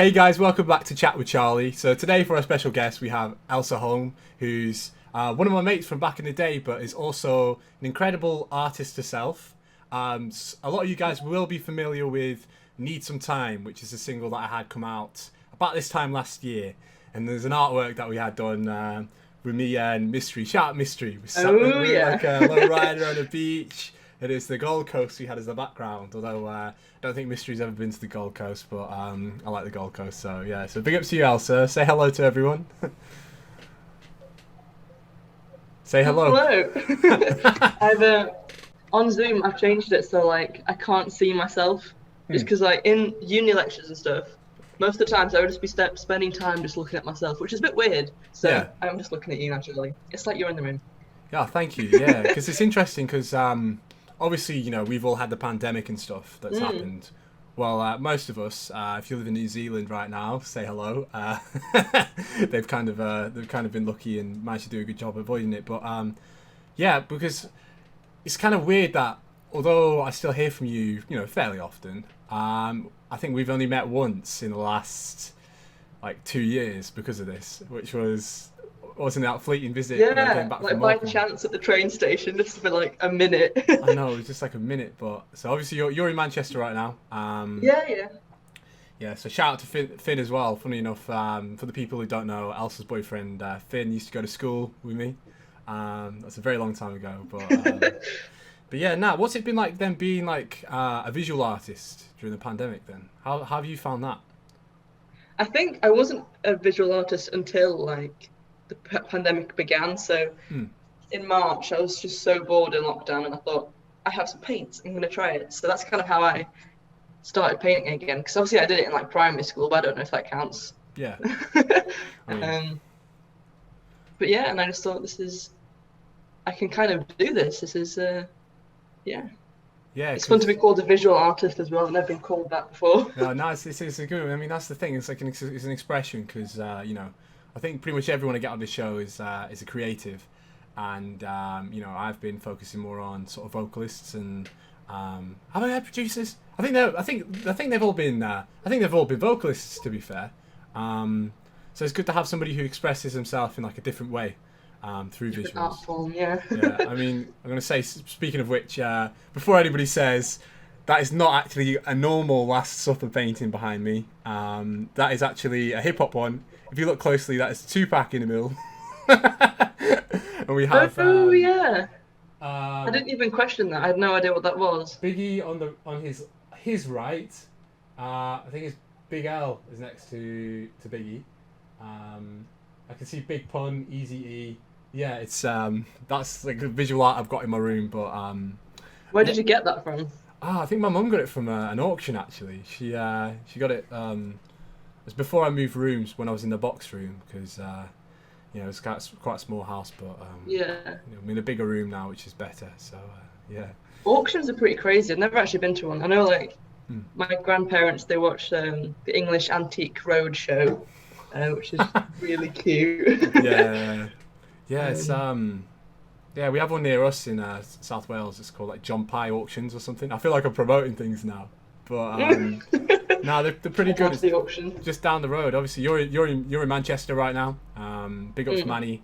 Hey guys, welcome back to Chat with Charlie. So today for our special guest we have Elsa Holm, who's one of my mates from back in the day, but is also an incredible artist herself. A lot of you guys will be familiar with Need Some Time, which is a single that I had come out about this time last year. And there's an artwork that we had done with me and Mystery. Shout out Mystery. We're like a low rider on a beach. It is the Gold Coast we had as the background, although I don't think Mystery's ever been to the Gold Coast, but I like the Gold Coast, so yeah. So big up to you, Elsa. Say hello to everyone. Say hello. Hello. I've on Zoom I've changed it so like I can't see myself, just because like in uni lectures and stuff, most of the times I would just be spending time just looking at myself, which is a bit weird. So yeah. I'm just looking at you naturally. It's like you're in the room. Yeah, thank you. Yeah, because it's interesting because obviously, you know, we've all had the pandemic and stuff that's happened. Well, most of us, if you live in New Zealand right now, say hello. They've kind of been lucky and managed to do a good job avoiding it. But yeah, because it's kind of weird that although I still hear from you, you know, fairly often, I think we've only met once in the last like 2 years because of this, which wasn't that fleeting visit when I came back like from by Auckland. chance at the train station just for like a minute. I know, it was just like a minute, but so obviously you're in Manchester right now. Yeah. So shout out to Finn as well. Funny enough, for the people who don't know, Elsa's boyfriend Finn used to go to school with me. That's a very long time ago, but yeah. Now, what's it been like then being like a visual artist during the pandemic? Then how have you found that? I think I wasn't a visual artist until like the pandemic began. So in March, I was just so bored in lockdown, and I thought, I have some paint. I'm going to try it. So that's kind of how I started painting again. Because obviously I did it in like primary school, but I don't know if that counts. Yeah. But yeah, and I just thought I can kind of do this. This is, yeah. Yeah, it's fun to be called a visual artist as well. I've never been called that before. No, it's a good one. I mean, that's the thing. It's like it's an expression because you know, I think pretty much everyone I get on this show is a creative, and you know, I've been focusing more on sort of vocalists and have I had producers? I think they've all been vocalists, to be fair. So it's good to have somebody who expresses himself in like a different way. Through visuals. Art form, yeah. Yeah, I mean, I'm going to say, speaking of which, before anybody says, that is not actually a normal Last Supper painting behind me. That is actually a hip-hop one. If you look closely, that is Tupac in the middle. And we have... yeah. I didn't even question that. I had no idea what that was. Biggie on his right. I think it's Big L is next to Biggie. I can see Big Pun, Easy E. Yeah, it's that's like the visual art I've got in my room. But where did you get that from? I think my mum got it from an auction actually. She got it. It was before I moved rooms when I was in the box room because you know it's quite a small house, but you know, I'm in a bigger room now, which is better. So yeah. Auctions are pretty crazy. I've never actually been to one. I know like my grandparents, they watched the English Antique Roadshow, which is really cute. Yeah, it's yeah, we have one near us in South Wales. It's called like John Pye Auctions or something. I feel like I'm promoting things now, but no, they're pretty good. The auction just down the road. Obviously, you're in Manchester right now. Big up to Manny.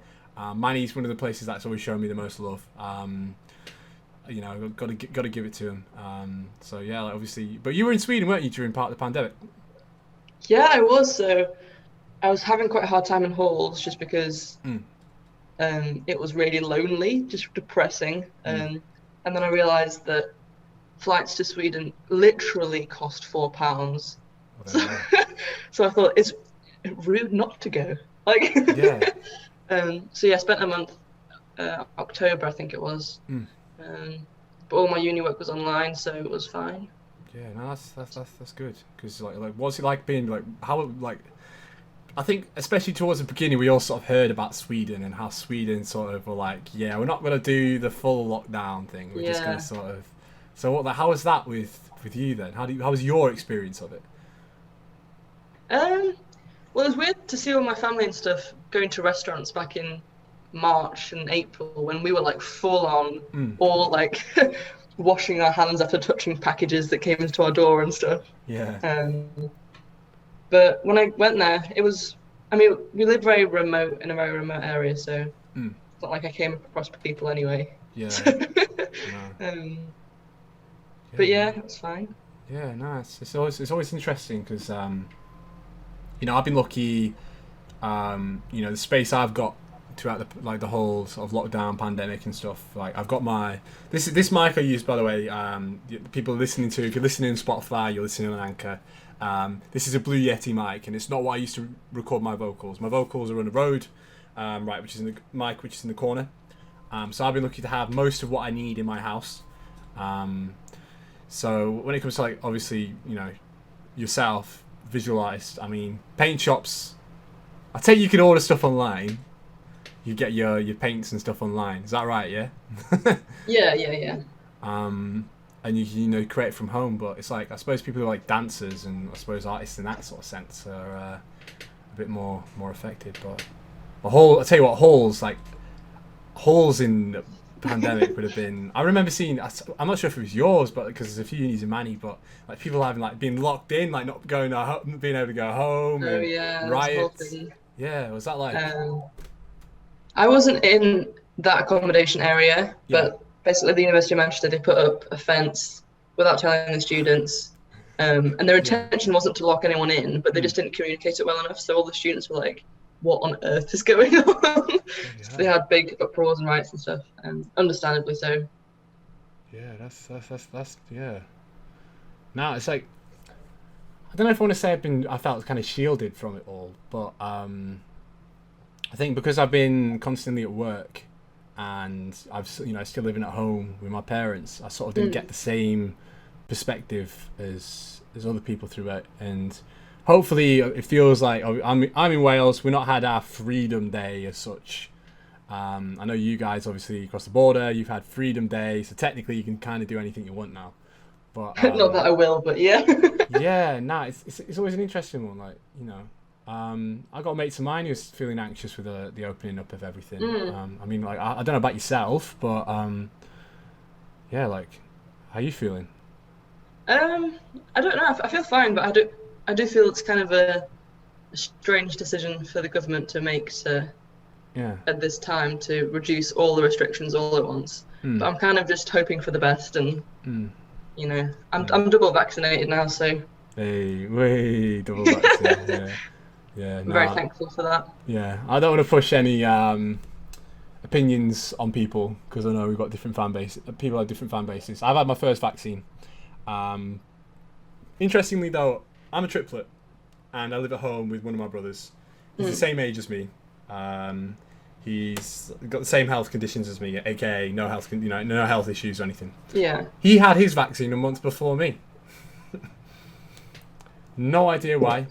Manny's one of the places that's always shown me the most love. You know, got to give it to him. So yeah, like, obviously, but you were in Sweden, weren't you, during part of the pandemic? Yeah, I was. So I was having quite a hard time in halls just because it was really lonely, just depressing. And then I realised that flights to Sweden literally cost £4. So I thought it's rude not to go. Like, so yeah, I spent a month, October I think it was. But all my uni work was online, so it was fine. Yeah, no, that's good. Because like, what's it like being like how like? I think, especially towards the beginning, we all sort of heard about Sweden and how Sweden sort of were like, yeah, we're not going to do the full lockdown thing. We're just going to sort of. So what? How was that with you then? How was your experience of it? Well, it was weird to see all my family and stuff going to restaurants back in March and April when we were like full on, all like washing our hands after touching packages that came into our door and stuff. Yeah. But when I went there, it was. I mean, we live very remote in a very remote area, so it's not like I came across people anyway. Yeah. No. But yeah, it was fine. Yeah, nice. It's always interesting because you know, I've been lucky. You know, the space I've got throughout the whole sort of lockdown pandemic and stuff. Like I've got my this mic I use, by the way. People listening to, if you're listening on Spotify, you're listening on Anchor. This is a Blue Yeti mic, and it's not what I used to record my vocals. My vocals are on the Rode, right, which is in the mic, which is in the corner. So I've been lucky to have most of what I need in my house. So when it comes to, like, obviously, you know, yourself, visual artist, I mean, paint shops, I take you can order stuff online. You get your paints and stuff online. Is that right? Yeah. Yeah. And you know, create from home, but it's like, I suppose people who are like dancers and I suppose artists in that sort of sense are a bit more affected. But I tell you what, halls in the pandemic would have been. I remember seeing. I'm not sure if it was yours, but because there's a few unis in Manny, but like people having like being locked in, like not being able to go home. Oh yeah, riots. Yeah, was that like? I wasn't in that accommodation area, but basically the University of Manchester, they put up a fence without telling the students, and their intention wasn't to lock anyone in, but they just didn't communicate it well enough, so all the students were like, what on earth is going on? So they had big uproars and riots and stuff, and understandably so. Yeah, that's yeah. Now it's like, I don't know if I want to say I felt kind of shielded from it all, but I think because I've been constantly at work and I still living at home with my parents, I sort of didn't get the same perspective as other people through it. And hopefully it feels like I'm in Wales. We've not had our Freedom Day as such. I know you guys obviously across the border, you've had Freedom Day, so technically you can kind of do anything you want now. But not that I will, but yeah. Yeah, it's always an interesting one, like, you know. I got mates of mine who's feeling anxious with the opening up of everything. I mean, like, I don't know about yourself, but yeah, like, how are you feeling? I don't know. I feel fine, but I do feel it's kind of a strange decision for the government to make at this time to reduce all the restrictions all at once. But I'm kind of just hoping for the best, and you know, I'm double vaccinated now, so. Hey, double vaccinated. Yeah, I'm very thankful for that. Yeah, I don't want to push any opinions on people because I know we've got different fan bases. People have different fan bases. I've had my first vaccine. Interestingly, though, I'm a triplet, and I live at home with one of my brothers. He's the same age as me. He's got the same health conditions as me, aka no health issues or anything. Yeah. He had his vaccine a month before me. No idea why.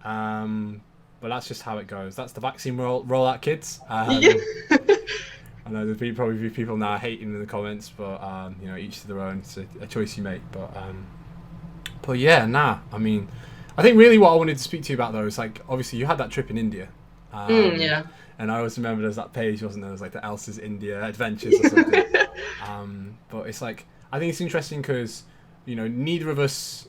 But that's just how it goes. That's the vaccine rollout, kids. I know there'll probably be people now hating in the comments, but you know, each to their own. It's a choice you make. But yeah, I mean, I think really what I wanted to speak to you about though is, like, obviously you had that trip in India. Yeah. And I always remember there's that page, wasn't there? It was like the Elsa's India Adventures or something. But it's like, I think it's interesting because, you know, neither of us.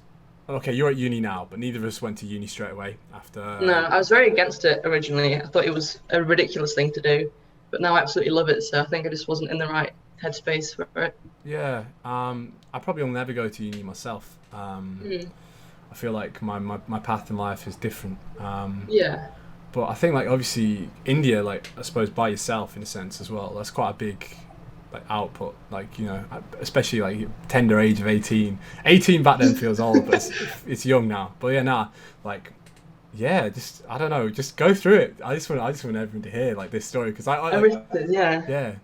Okay, you're at uni now, but neither of us went to uni straight away after. No, I was very against it originally. I thought it was a ridiculous thing to do, but now I absolutely love it. So I think I just wasn't in the right headspace for it. Yeah, I probably will never go to uni myself. I feel like my path in life is different. Yeah. But I think, like, obviously India, like, I suppose by yourself in a sense as well. That's quite a big, like, output, like, you know, especially like tender age of 18 back then feels old, but it's young now. But yeah, like, yeah, just, I don't know, just go through it. I just want everyone to hear, like, this story, because everything. Yeah.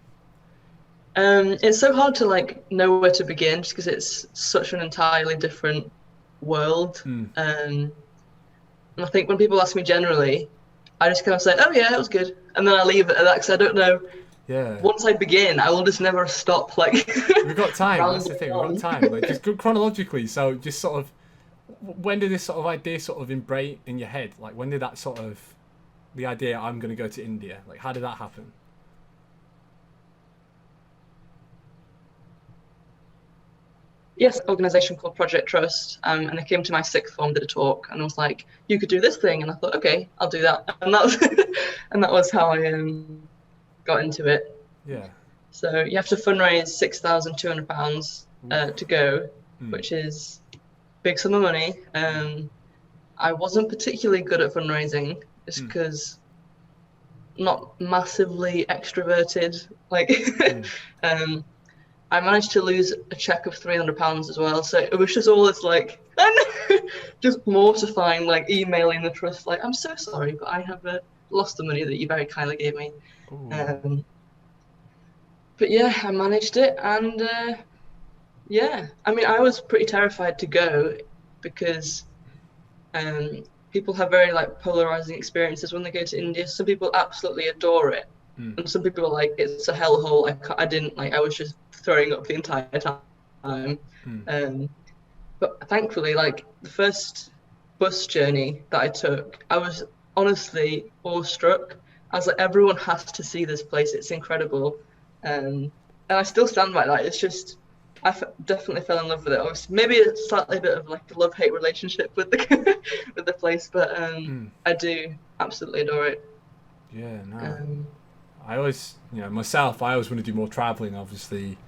It's so hard to, like, know where to begin just because it's such an entirely different world. And I think when people ask me generally, I just kind of say, oh yeah, it was good, and then I leave it at that because I don't know. Yeah. Once I begin, I will just never stop. Like, we've got time. That's the thing. We've got time. Like, just chronologically. So, just sort of, when did this sort of idea sort of embrace in your head? Like, when did that sort of, the idea I'm going to go to India? Like, how did that happen? yes, organisation called Project Trust, and they came to my sixth form, did a talk, and I was like, you could do this thing, and I thought, okay, I'll do that, and that was and that was how I got into it. Yeah. So you have to fundraise £6,200 to go, which is a big sum of money. I wasn't particularly good at fundraising, just because not massively extroverted. Like, I managed to lose a cheque of £300 as well. So it was just all this like, just mortifying, like emailing the trust, like, I'm so sorry, but I have lost the money that you very kindly gave me. But yeah, I managed it, and yeah, I mean, I was pretty terrified to go because people have very like polarizing experiences when they go to India. Some people absolutely adore it, and some people are like, it's a hellhole. I didn't like. I was just throwing up the entire time. But thankfully, like the first bus journey that I took, I was honestly awestruck. I was like, everyone has to see this place. It's incredible. And I still stand by that. It's just, definitely fell in love with it. Obviously, maybe a slightly bit of like a love-hate relationship with the with the place, but I do absolutely adore it. Yeah, no. I always, myself, I always want to do more traveling. Obviously,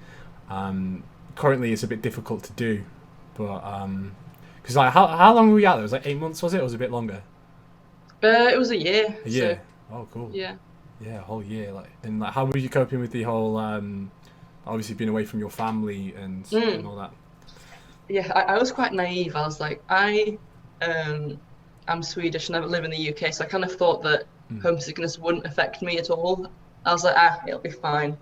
currently it's a bit difficult to do, but because like how long were we out there? It was like 8 months, was it? Or was it a bit longer? It was a year. A year. So, oh, cool. Yeah. Yeah, a whole year. Like, and like, how were you coping with the whole, obviously being away from your family and all that? Yeah, I was quite naive. I was like, I'm Swedish and I live in the UK, so I kind of thought that homesickness wouldn't affect me at all. I was like, it'll be fine.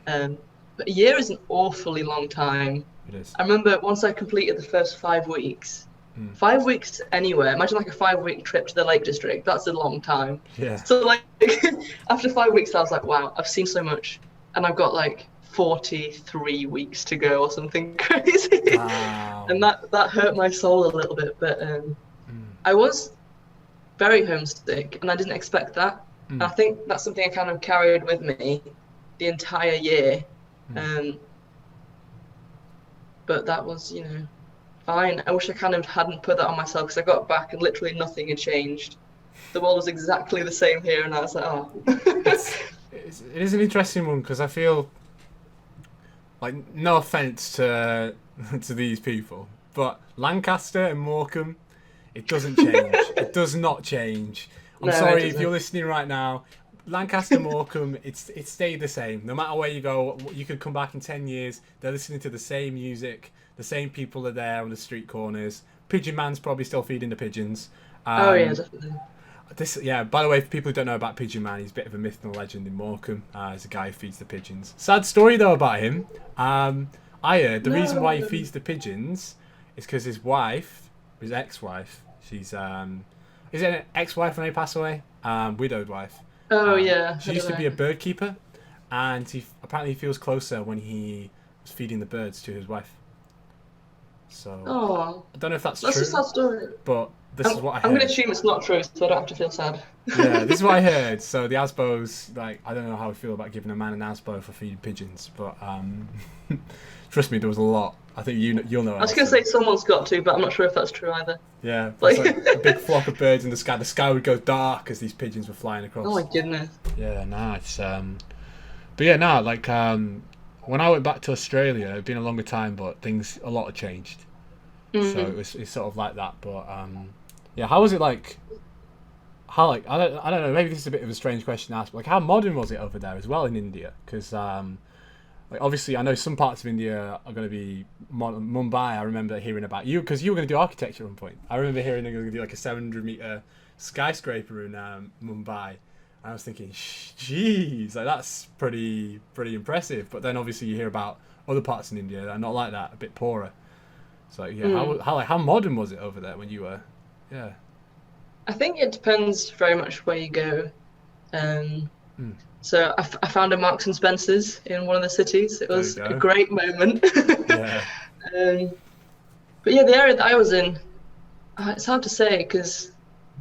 But a year is an awfully long time. It is. I remember once I completed the first 5 weeks, 5 weeks anywhere. Imagine like a 5-week trip to the Lake District. That's a long time. Yeah. So like after 5 weeks, I was like, wow, I've seen so much, and I've got like 43 weeks to go or something crazy. Wow. And that hurt my soul a little bit. But I was very homesick, and I didn't expect that. And I think that's something I kind of carried with me the entire year. But that was, fine. I wish I kind of hadn't put that on myself, because I got back and literally nothing had changed. The world was exactly the same here, and I was like, oh. It is an interesting one, because I feel like, no offense to these people, but Lancaster and Morecambe, it doesn't change. It does not change. I'm sorry if you're listening right now. Lancaster, Morecambe, it's stayed the same. No matter where you go, you could come back in 10 years. They're listening to the same music. The same people are there on the street corners. Pigeon Man's probably still feeding the pigeons. Oh yeah, definitely. By the way, for people who don't know about Pigeon Man, he's a bit of a myth and a legend in Morecambe. He's a guy who feeds the pigeons. Sad story though about him. I heard the reason why he feeds the pigeons is because his wife, his ex-wife, she's is it an ex-wife when he passed away? Widowed wife. Oh yeah. She used to be a bird keeper, and he apparently feels closer when he was feeding the birds to his wife. So I don't know if that's true. That's a sad story. But this is what I heard. I'm going to assume it's not true, so I don't have to feel sad. Yeah, this is what I heard. So the Asbos, like, I don't know how I feel about giving a man an Asbo for feeding pigeons, but trust me, there was a lot. I think you'll know. I was going to say someone's got to, but I'm not sure if that's true either. Yeah, like a big flock of birds in the sky. The sky would go dark as these pigeons were flying across. Oh my goodness. Yeah, it's but yeah, like when I went back to Australia, it'd been a longer time, but a lot had changed. So it's sort of like that. But yeah, how was it like? How like I don't know. Maybe this is a bit of a strange question to ask, but like how modern was it over there as well in India? Because like obviously I know some parts of India are going to be Mumbai. I remember hearing about you because you were going to do architecture at one point. I remember hearing they're going to do like a 700-meter skyscraper in Mumbai. I was thinking, geez, like that's pretty impressive. But then obviously you hear about other parts in India that are not like that, a bit poorer. So yeah, how modern was it over there when you were? Yeah. I think it depends very much where you go. So I found a Marks and Spencer's in one of the cities. It was a great moment. Yeah. But yeah, the area that I was in, it's hard to say because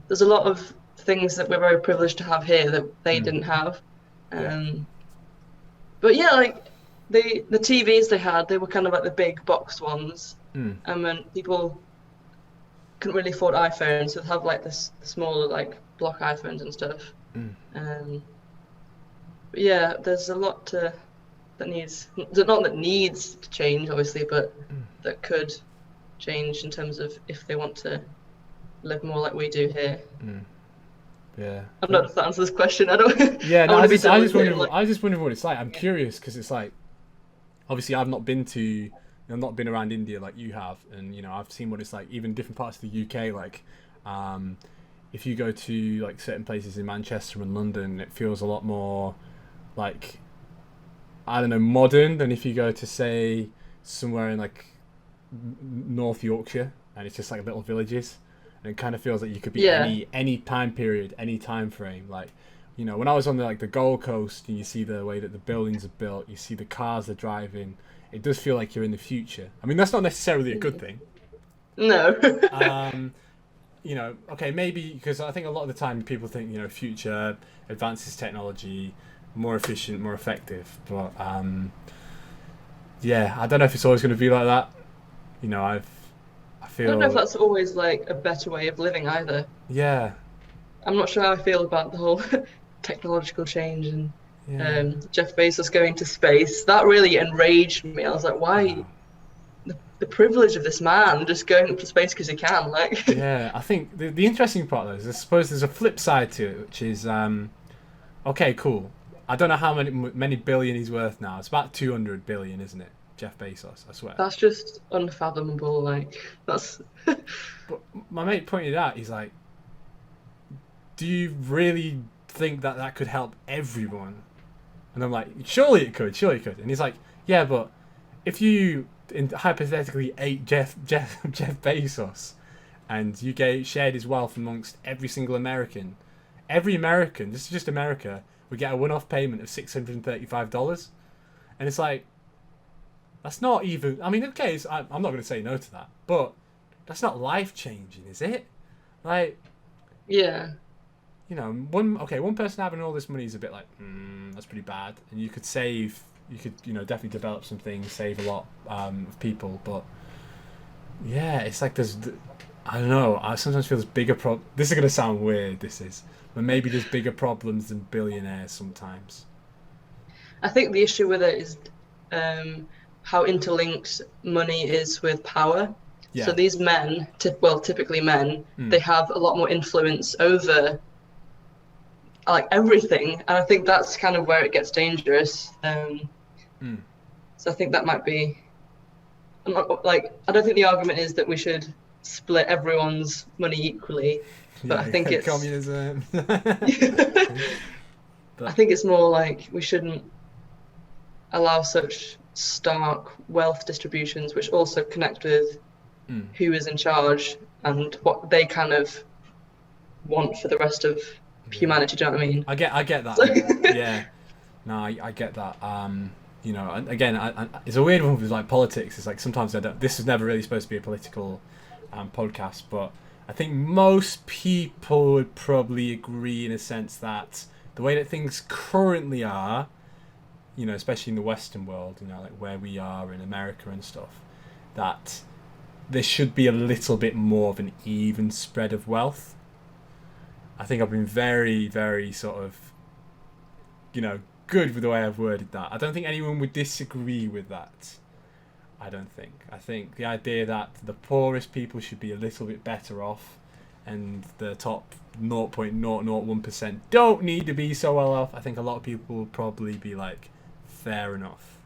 there's a lot of things that we're very privileged to have here that they didn't have. But yeah, like the TVs they had, they were kind of like the big box ones, Mm. and when people couldn't really afford iPhones, so they'd have like this the smaller like block iPhones and stuff. Mm. But yeah, there's a lot that needs not that needs to change, obviously, but that could change in terms of if they want to live more like we do here. Yeah. I'm not to answer this question. I don't. Yeah, I no, want I to be just, I just done wondering, like, I just wondering what it's like. I'm curious because it's like, obviously, I've not been around India like you have, and I've seen what it's like, even different parts of the UK. Like, if you go to like certain places in Manchester and London, it feels a lot more like, I don't know, modern than if you go to say somewhere in like North Yorkshire, and it's just like little villages. And it kind of feels like you could be yeah, any time period, any time frame. Like, when I was on the Gold Coast, and you see the way that the buildings are built, you see the cars they're driving, it does feel like you're in the future. I mean, that's not necessarily a good thing. no. Okay, maybe because I think a lot of the time people think, future advances technology, more efficient, more effective. But yeah, I don't know if it's always going to be like that. I I don't know if feel, that's always like a better way of living either. yeah, I'm not sure how I feel about the whole technological change and yeah. Jeff Bezos going to space. That really enraged me. I was like, why the privilege of this man just going up to space because he can? Like, Yeah, I think the interesting part though is I suppose there's a flip side to it, which is okay, cool. I don't know how many billion he's worth now. It's about 200 billion, isn't it? Jeff Bezos, I swear. that's just unfathomable. Like, that's But my mate pointed out, he's like, "Do you really think that that could help everyone?" And I'm like, "Surely it could, surely it could." And he's like, "Yeah, but if you hypothetically ate Jeff Bezos, and you shared his wealth amongst every American, this is just America, would get a one-off payment of $635, and it's like, that's not even. I mean, okay, I'm not going to say no to that, but that's not life-changing, is it? Like, yeah, one person having all this money is a bit like, that's pretty bad, and you could definitely develop some things, save a lot of people, but yeah, it's like I don't know, I sometimes feel there's bigger this is going to sound weird, but maybe there's bigger problems than billionaires sometimes. I think the issue with it is how interlinked money is with power. Yeah. So these men, typically men, they have a lot more influence over like everything, and I think that's kind of where it gets dangerous. So I think that might be. I don't think the argument is that we should split everyone's money equally, but I think it's communism. I think it's more like we shouldn't allow such stark wealth distributions, which also connect with who is in charge and what they kind of want for the rest of humanity. Do you know what I mean? I get that. Yeah, no, I get that. Again, it's a weird one with like politics. It's like sometimes I don't. This is never really supposed to be a political podcast, but I think most people would probably agree in a sense that the way that things currently are, especially in the Western world, like where we are in America and stuff, that there should be a little bit more of an even spread of wealth. I think I've been very, very sort of, good with the way I've worded that. I don't think anyone would disagree with that. I don't think. I think the idea that the poorest people should be a little bit better off and the top 0.001% don't need to be so well off. I think a lot of people will probably be like, fair enough.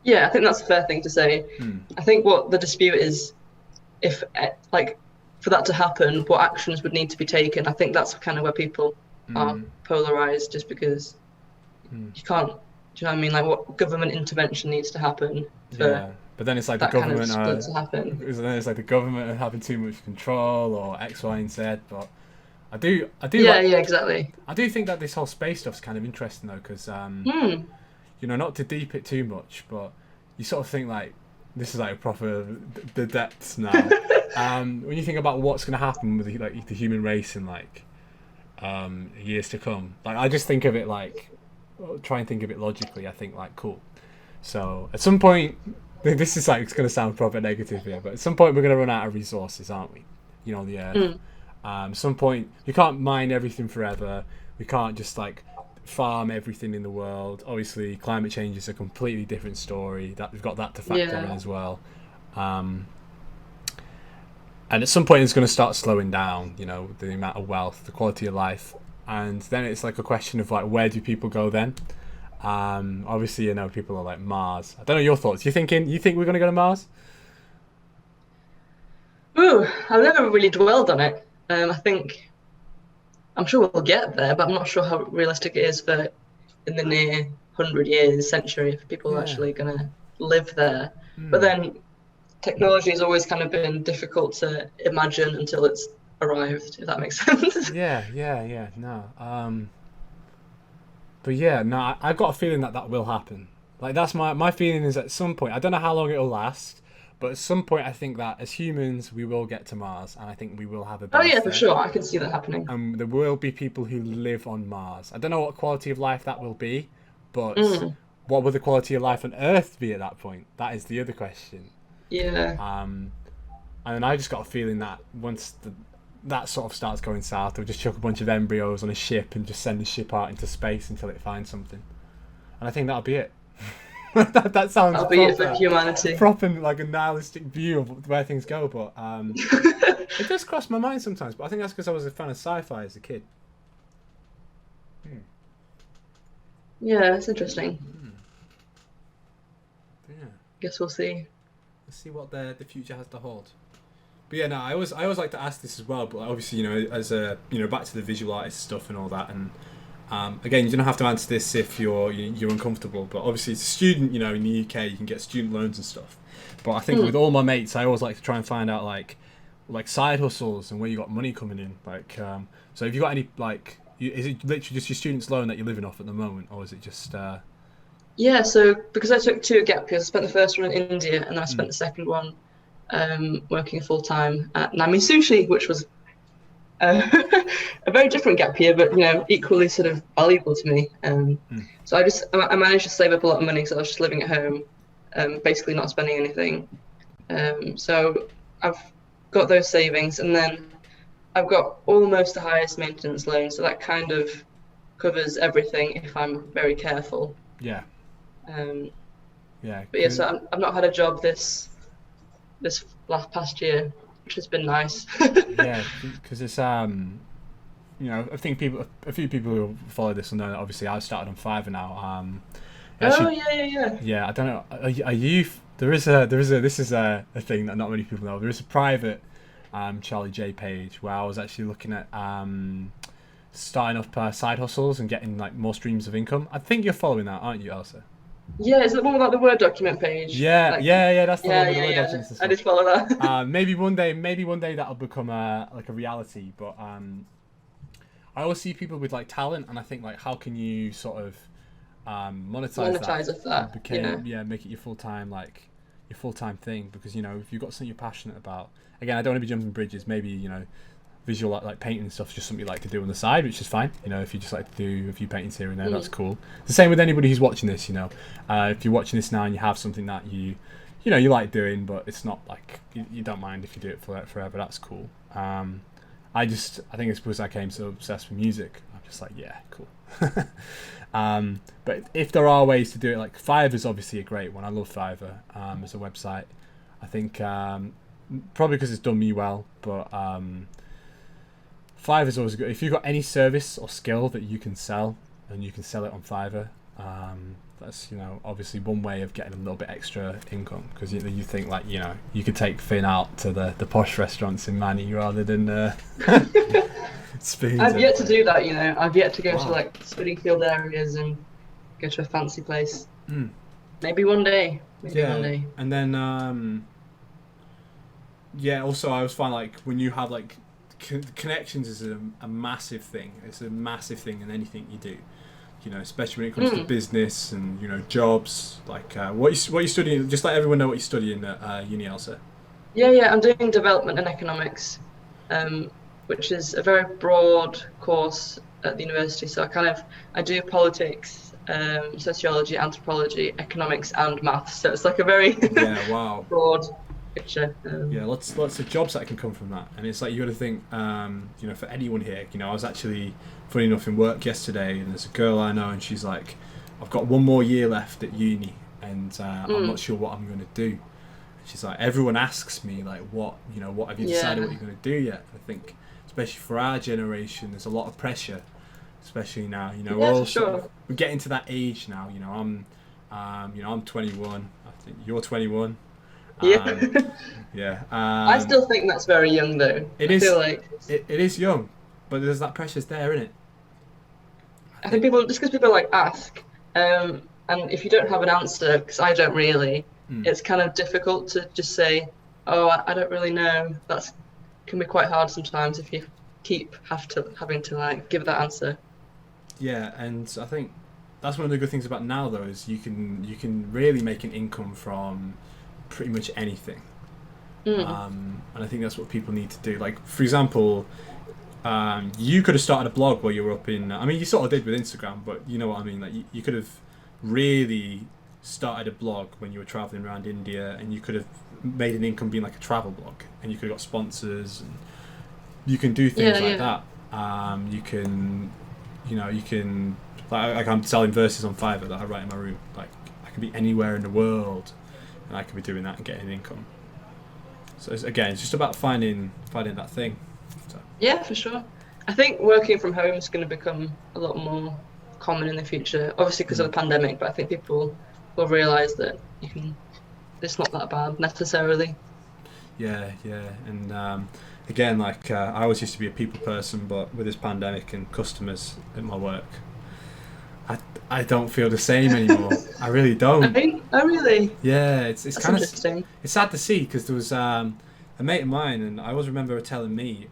Yeah, I think that's a fair thing to say. I think what the dispute is, if for that to happen, what actions would need to be taken. I think that's kind of where people are polarized, just because you can't. Do you know what I mean? Like, what government intervention needs to happen for but then it's like that the government kind of split to happen. Then it's like the government are having too much control or X, Y, and Z. But I do. Yeah, exactly. I do think that this whole space stuff's kind of interesting though, because not to deep it too much, but you sort of think like this is like proper the depths now. When you think about what's going to happen with the human race in like years to come, like I just think of it like try and think of it logically, I think like cool. So at some point, this is like it's going to sound proper negative here, but at some point we're going to run out of resources, aren't we? You know, the earth. Some point we can't mine everything forever. We can't just like farm everything in the world. Obviously, climate change is a completely different story. That we've got that to factor in as well. And at some point, it's going to start slowing down. You know, the amount of wealth, the quality of life, and then it's like a question of like, where do people go then? Obviously, you know, people are like Mars. I don't know your thoughts. You think we're going to go to Mars? Ooh, I've never really dwelled on it. I'm sure we'll get there, but I'm not sure how realistic it is for in the near 100 years, century, if people are actually going to live there. But then technology has always kind of been difficult to imagine until it's arrived, if that makes sense. Yeah. No. But yeah, no, I've got a feeling that will happen. Like that's my feeling is at some point, I don't know how long it'll last, but at some point I think that as humans we will get to Mars, and I think we will have a base For sure, I can see that happening. And there will be people who live on Mars. I don't know what quality of life that will be, but what will the quality of life on Earth be at that point? That is the other question. Yeah. And I just got a feeling that once that sort of starts going south, they'll just chuck a bunch of embryos on a ship and just send the ship out into space until it finds something. And I think that'll be it. that sounds that'll be it for humanity. Proper like a nihilistic view of where things go, but it does cross my mind sometimes. But I think that's because I was a fan of sci-fi as a kid. Yeah, it's interesting. Yeah. Guess we'll see. Let's see what the future has to hold. But yeah, no, I always like to ask this as well. But obviously, you know, as a back to the visual artist stuff and all that, and again, you don't have to answer this if you're uncomfortable. But obviously, as a student, you know, in the UK, you can get student loans and stuff. But I think with all my mates, I always like to try and find out like side hustles and where you got money coming in. Like, so have you got any like? Is it literally just your student's loan that you're living off at the moment, or is it just? Yeah, so because I took 2 gap years, I spent the first one in India, and then I spent the second one working full time at Nami Sushi, which was a very different gap year, but you know, equally sort of valuable to me. So I managed to save up a lot of money, so I was just living at home, basically not spending anything. So I've got those savings, and then I've got almost the highest maintenance loan, so that kind of covers everything if I'm very careful. Yeah. Yeah. But yeah, so I've not had a job this past year, which has been nice. Yeah, because it's you know, I think a few people who follow this will know that obviously I started on Fiverr now. Actually, yeah. Yeah, I don't know. Are you? There is a this is a thing that not many people know. There is a private Charlie J page where I was actually looking at starting up side hustles and getting like more streams of income. I think you're following that, aren't you, Elsa? Yeah, is it one about the Word document page? Yeah, like, that's the one with the Word documents and stuff. I just follow that. Maybe one day that'll become like a reality. But I always see people with like talent, and I think like, how can you sort of monetize that? Make it your full time thing, because you know, if you've got something you're passionate about. Again, I don't want to be jumping bridges. Maybe, you know, visual like painting and stuff is just something you like to do on the side, which is fine. You know, if you just like to do a few paintings here and there, that's cool. The same with anybody who's watching this. You know, if you're watching this now and you have something that you like doing, but it's not like you don't mind if you do it for forever. That's cool. I think it's because I came so obsessed with music. I'm just like, yeah, cool. But if there are ways to do it, like Fiverr is obviously a great one. I love Fiverr as a website. I think probably because it's done me well, but Fiverr is always good. If you've got any service or skill that you can sell and you can sell it on Fiverr, that's, you know, obviously one way of getting a little bit extra income, because you think like, you know, you could take Finn out to the posh restaurants in Manny rather than spoons. I've yet to do that, you know. I've yet to go to like Spinningfield areas and go to a fancy place. Maybe one day. And then also I always find like when you have like connections is a massive thing. It's a massive thing in anything you do. You know, especially when it comes to business and, you know, jobs. Like what you studying? Just let everyone know what you're studying at uni, Elsa. Yeah. I'm doing development and economics, which is a very broad course at the university. So I do politics sociology, anthropology, economics, and maths. So it's like a very Yeah, wow. broad picture. Yeah, lots of jobs that can come from that, and it's like you got to think, you know, for anyone here, you know, I was actually, funny enough, in work yesterday, and there's a girl I know, and she's like, I've got one more year left at uni, and I'm not sure what I'm going to do. She's like, everyone asks me like, what have you decided what you're going to do yet? I think, especially for our generation, there's a lot of pressure, especially now. You know, we're all we're getting to that age now. You know, I'm 21. I think you're 21. Yeah. I still think that's very young, though. I feel like it is young, but there's that pressure's there, isn't it? I think people, just because people like ask, and if you don't have an answer, because I don't really, it's kind of difficult to just say, oh, I don't really know. That can be quite hard sometimes if you keep having to like give that answer. Yeah, and I think that's one of the good things about now, though, is you can really make an income from pretty much anything. And I think that's what people need to do. Like, for example, you could have started a blog while you were up in, I mean, you sort of did with Instagram, but you know what I mean, like you could have really started a blog when you were traveling around India, and you could have made an income being like a travel blog, and you could have got sponsors, and you can do things like that. You can like I'm selling verses on Fiverr that I write in my room. Like, I could be anywhere in the world, and I could be doing that and getting an income. So it's just about finding that thing. So. Yeah, for sure. I think working from home is going to become a lot more common in the future, obviously because of the pandemic, but I think people will realise that it's not that bad necessarily. Yeah, and again, like I always used to be a people person, but with this pandemic and customers at my work, I don't feel the same anymore. I really don't. Oh, really? Yeah, it's kind of interesting. It's sad to see, because there was a mate of mine, and I always remember her telling me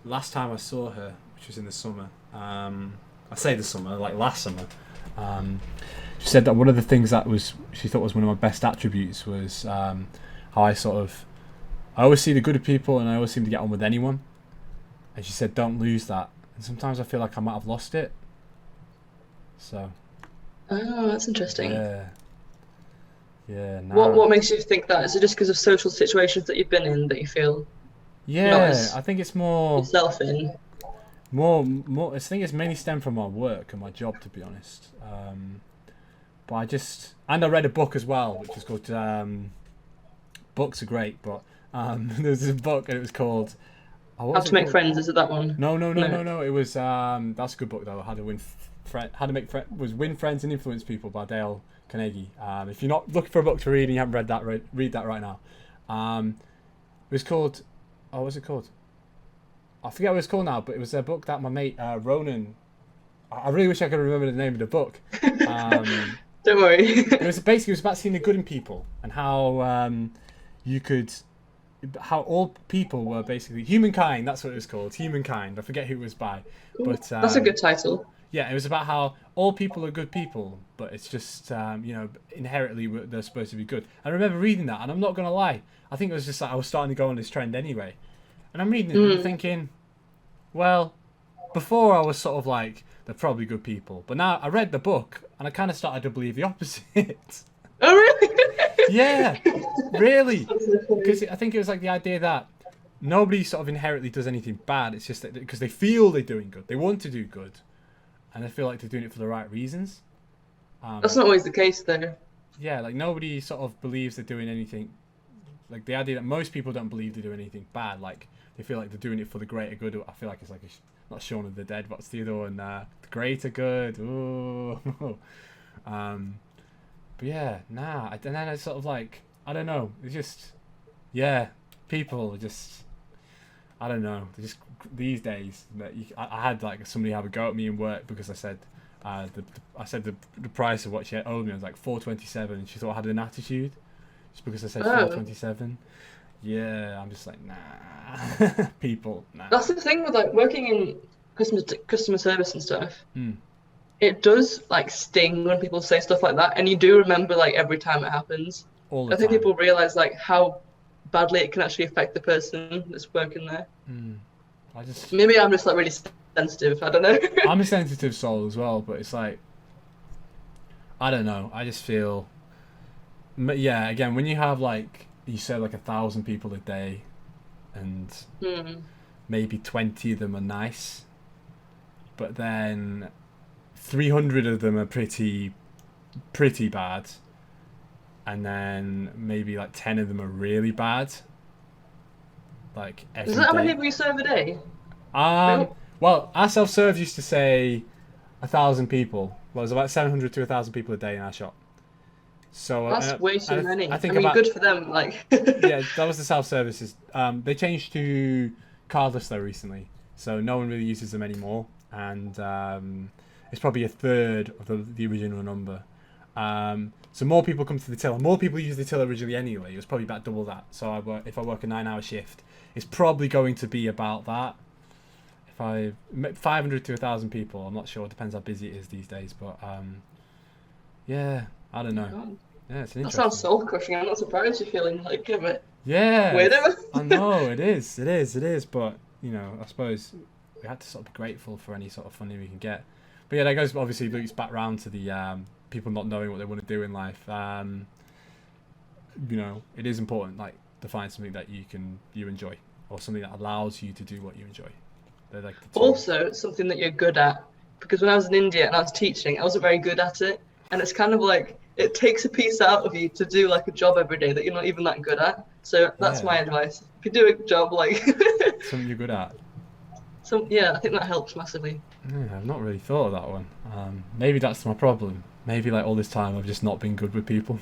last time I saw her, which was in the summer. I say the summer, like last summer. She said that one of the things that she thought was one of my best attributes was how I always see the good of people, and I always seem to get on with anyone. And she said, don't lose that. And sometimes I feel like I might have lost it. So. Oh, that's interesting. Yeah. What makes you think that? Is it just because of social situations that you've been in that you feel? Yeah, I think it's more yourself in. More. I think it's mainly stemmed from my work and my job, to be honest. But I read a book as well, which is called. Books are great, but there's this book, and it was called. How to Make Friends. Is it that one? No. It was that's a good book though. Win Friends and Influence People by Dale Carnegie. If you're not looking for a book to read and you haven't read that, read that right now. It was called. Oh, what's it called? I forget what it's called now, but it was a book that my mate Ronan. I really wish I could remember the name of the book. Don't worry. It was about seeing the good in people, and how how all people were basically humankind. That's what it was called, humankind. I forget who it was by, but that's a good title. Yeah, it was about how all people are good people, but it's just inherently they're supposed to be good. I remember reading that, and I'm not gonna lie, I think it was just like I was starting to go on this trend anyway, and I'm reading it and thinking, well, before I was sort of like, they're probably good people, but now I read the book and I kind of started to believe the opposite. Oh really? Yeah, really. Because I think it was like the idea that nobody sort of inherently does anything bad. It's just that because they feel they're doing good, they want to do good, and they feel like they're doing it for the right reasons. That's not always the case, though. Yeah, like nobody sort of believes they're doing anything. Like the idea that most people don't believe they're doing anything bad. Like they feel like they're doing it for the greater good. I feel like it's like not Shaun of the Dead. What's the other one? The greater good. Ooh. But yeah, and then it's sort of like, I don't know. It's just, people are just, I don't know. They're just these days. I had like somebody have a go at me in work because I said, the price of what she owed me was like $4.27, and she thought I had an attitude, just because I said $4.27. Yeah, I'm just like, nah. People, nah. That's the thing with like working in customer service and stuff. It does like sting when people say stuff like that, and you do remember like every time it happens. I think people realize like how badly it can actually affect the person that's working there. Maybe I'm just like really sensitive. I don't know. I'm a sensitive soul as well, but it's like I don't know. I just feel, yeah. Again, when you have like you said, like 1,000 people a day, and maybe 20 of them are nice, but then 300 of them are pretty bad, and then maybe like 10 of them are really bad. Like every Is that how many day. people you serve a day? Well, our self-serve used to say 1,000 people. Well, it was about 700 to 1,000 people a day in our shop. So That's way too many. I I think mean, about good for them. Like, yeah, that was the self-services. They changed to cardless though recently, so no one really uses them anymore, and it's probably a third of the original number. So more people come to the till. More people use the till originally anyway. It was probably about double that. So if I work a 9-hour shift, it's probably going to be about that. If 500 to 1,000 people, I'm not sure. It depends how busy it is these days, but yeah, I don't know. God, Yeah, it's an that interesting. sounds soul crushing. I'm not surprised you're feeling like a bit Yeah, weirdo. I know it is. But you know, I suppose we had to sort of be grateful for any sort of funding we can get. But yeah, that goes obviously loops back round to the people not knowing what they want to do in life. You know, it is important like to find something that you enjoy, or something that allows you to do what you enjoy. They're like the two. Also, something that you're good at. Because when I was in India and I was teaching, I wasn't very good at it. And it's kind of like, it takes a piece out of you to do like a job every day that you're not even that good at. So that's my advice. If you do a job like... something you're good at. Yeah, I think that helps massively. Yeah, I've not really thought of that one. Maybe that's my problem. Maybe like all this time I've just not been good with people.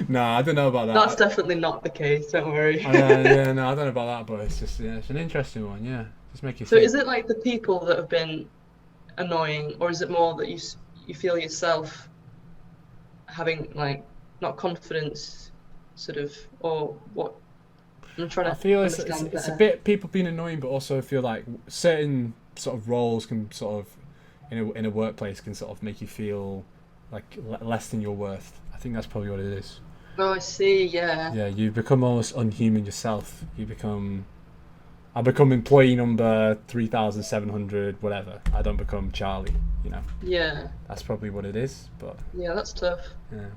No, I don't know about that. That's definitely not the case, don't worry. No, I don't know about that, but it's just it's an interesting one. Yeah, just make you. So think. is it like the people that have been annoying, or is it more that you feel yourself having like not confidence, sort of, or what? I'm trying to. I feel it's a bit people being annoying, but also I feel like certain sort of roles can sort of in a workplace can sort of make you feel like less than your worth. I think that's probably what it is. Oh, I see. Yeah. Yeah, you become almost unhuman yourself. I become employee number 3,700, whatever. I don't become Charlie, you know. Yeah. That's probably what it is, but... Yeah, that's tough. Yeah.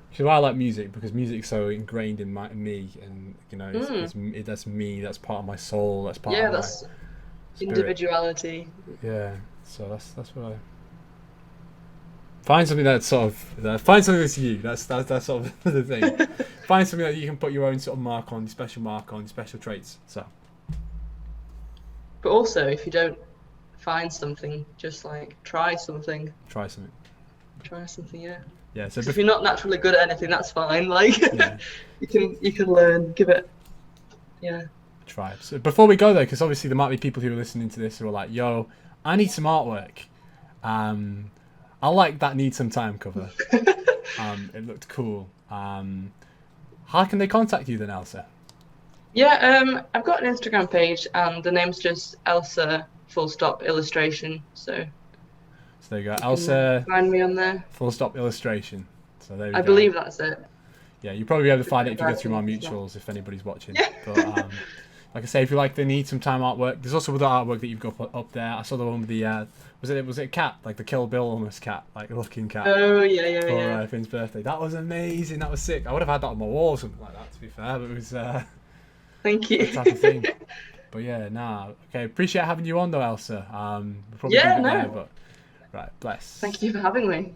Which is why I like music, because music's so ingrained in me, and, you know, that's me, that's part of my soul, that's part of my that's spirit. Individuality. Yeah, so that's what I... Find something that's sort of... find something that's you, that's sort of the thing. Find something that you can put your own sort of mark on, your special mark on, your special traits, so... But also, if you don't find something, just like try something. Try something. Try something, yeah. Yeah. So if you're not naturally good at anything, that's fine. Like, yeah. you can learn. Give it. Yeah. Try it. So before we go though, because obviously there might be people who are listening to this who are like, "Yo, I need some artwork. I like that Need Some Time cover. It looked cool. How can they contact you then, Elsa?" Yeah, I've got an Instagram page, and the name's just Elsa _illustration. So there you go, Elsa. Find me on there. _illustration. So there you go. I believe that's it. Yeah, you'll probably be able to find it if you go through my mutuals, if anybody's watching. But like I say, if you like the Need Some Time artwork, there's also other artwork that you've got up there. I saw the one with the was it a cat, like the Kill Bill almost cat, like a looking cat. Oh yeah. For Finn's birthday. That was amazing. That was sick. I would have had that on my wall or something like that. To be fair, but it was. Thank you. That type of thing. But yeah, okay. Appreciate having you on though, Elsa. We'll probably leave it there, but right, bless. Thank you for having me.